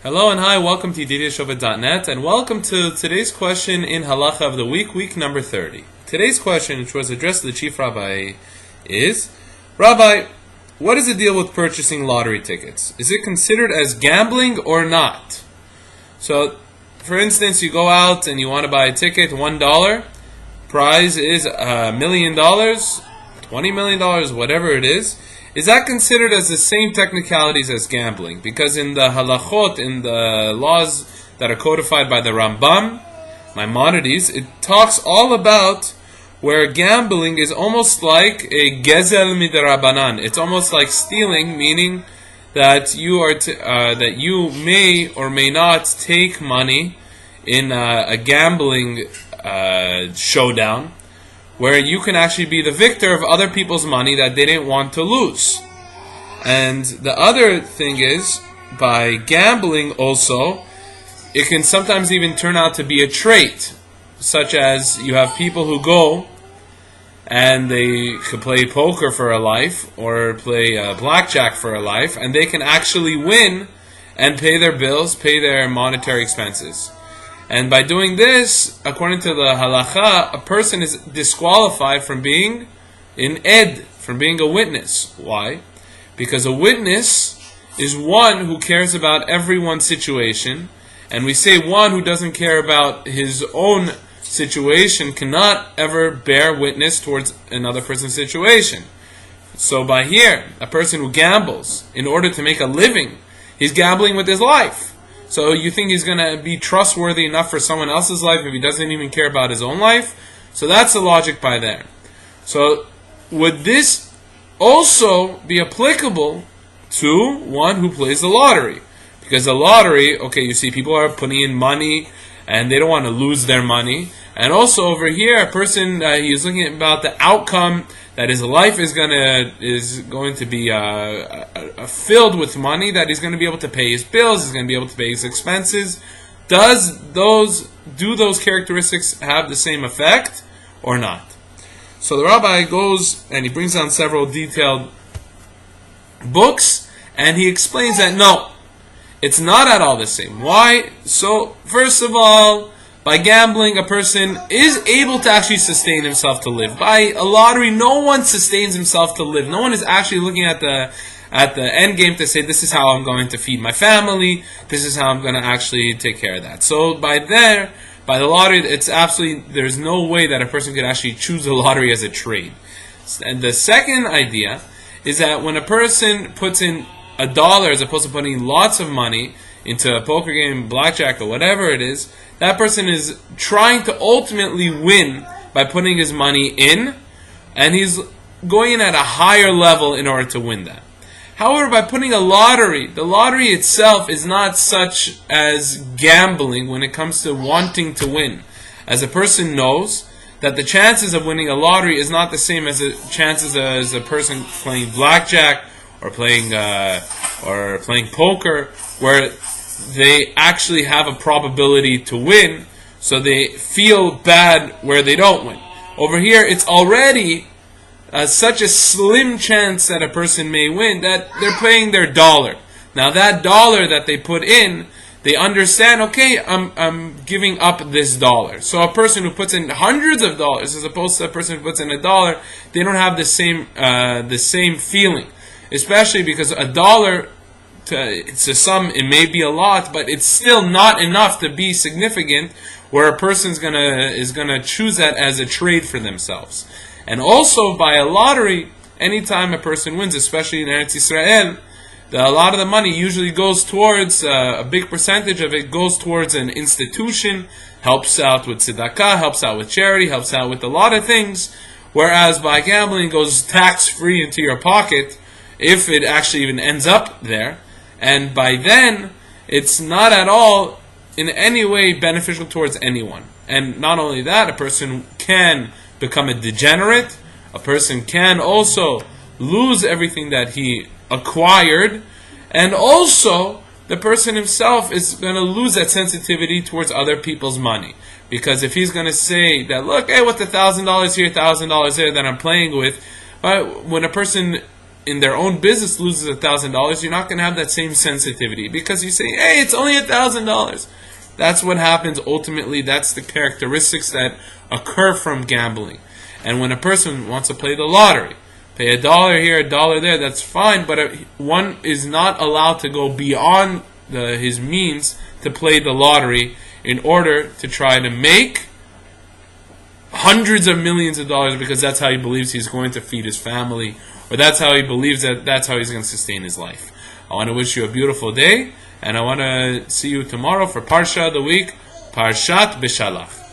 Hello and hi, welcome to Yedidia Shofet.net, and welcome to today's question in Halacha of the week number 30. Today's question, which was addressed to the Chief Rabbi, is, Rabbi, what is the deal with purchasing lottery tickets? Is it considered as gambling or not? So, for instance, you go out and you want to buy a ticket, $1, prize is $1 million, $20 million, whatever it is. Is that considered as the same technicalities as gambling? Because in the halachot, in the laws that are codified by the Rambam, Maimonides, it talks all about where gambling is almost like a gezel midrabanan. It's almost like stealing, meaning that you are that you may or may not take money in a gambling showdown, where you can actually be the victor of other people's money that they didn't want to lose. And the other thing is, by gambling also, it can sometimes even turn out to be a trait, such as you have people who go and they could play poker for a life, or play blackjack for a life, and they can actually win and pay their bills, pay their monetary expenses. And by doing this, according to the Halacha, a person is disqualified from being an ed, from being a witness. Why? Because a witness is one who cares about everyone's situation, and we say one who doesn't care about his own situation cannot ever bear witness towards another person's situation. So by here, a person who gambles in order to make a living, he's gambling with his life. So you think he's going to be trustworthy enough for someone else's life if he doesn't even care about his own life? So that's the logic by there. So would this also be applicable to one who plays the lottery? Because the lottery, okay, you see people are putting in money and they don't want to lose their money. And also over here, a person, he's looking about the outcome that his life is going to be filled with money, that he's going to be able to pay his bills, he's going to be able to pay his expenses. Do those characteristics have the same effect or not? So the rabbi goes and he brings down several detailed books, and he explains that no, it's not at all the same. Why? So first of all, by gambling, a person is able to actually sustain himself to live. By a lottery, no one sustains himself to live. No one is actually looking at the end game to say, this is how I'm going to feed my family, this is how I'm going to actually take care of that. So by the lottery, it's absolutely, there's no way that a person could actually choose the lottery as a trade. And the second idea is that when a person puts in $1 as opposed to putting lots of money into a poker game, blackjack, or whatever it is, that person is trying to ultimately win by putting his money in, and he's going in at a higher level in order to win that. However, by putting the lottery itself is not such as gambling when it comes to wanting to win. As a person knows that the chances of winning a lottery is not the same as the chances as a person playing blackjack or playing poker, where they actually have a probability to win, so they feel bad where they don't win. Over here, it's already such a slim chance that a person may win that they're playing their $1. Now that $1 that they put in, they understand, okay, I'm giving up this $1. So a person who puts in hundreds of dollars as opposed to a person who puts in $1, they don't have the same feeling. Especially because $1, to some, it may be a lot, but it's still not enough to be significant where a person is gonna choose that as a trade for themselves. And also by a lottery, anytime a person wins, especially in Eretz Yisrael, a lot of the money usually goes towards, a big percentage of it goes towards an institution, helps out with tzedakah, helps out with charity, helps out with a lot of things, whereas by gambling it goes tax-free into your pocket, if it actually even ends up there. And by then, it's not at all in any way beneficial towards anyone. And not only that, a person can become a degenerate. A person can also lose everything that he acquired. And also, the person himself is going to lose that sensitivity towards other people's money. Because if he's going to say that, look, hey, what's $1,000 here, $1,000 there that I'm playing with, when a person in their own business loses $1,000, you're not going to have that same sensitivity because you say, hey, it's only $1,000. That's what happens ultimately. That's the characteristics that occur from gambling. And when a person wants to play the lottery, pay $1 here, $1 there, that's fine, but one is not allowed to go beyond his means to play the lottery in order to try to make hundreds of millions of dollars because that's how he believes he's going to feed his family, or that's how he believes that's how he's going to sustain his life. I want to wish you a beautiful day, and I want to see you tomorrow for Parsha of the week, Parshat Bishalach.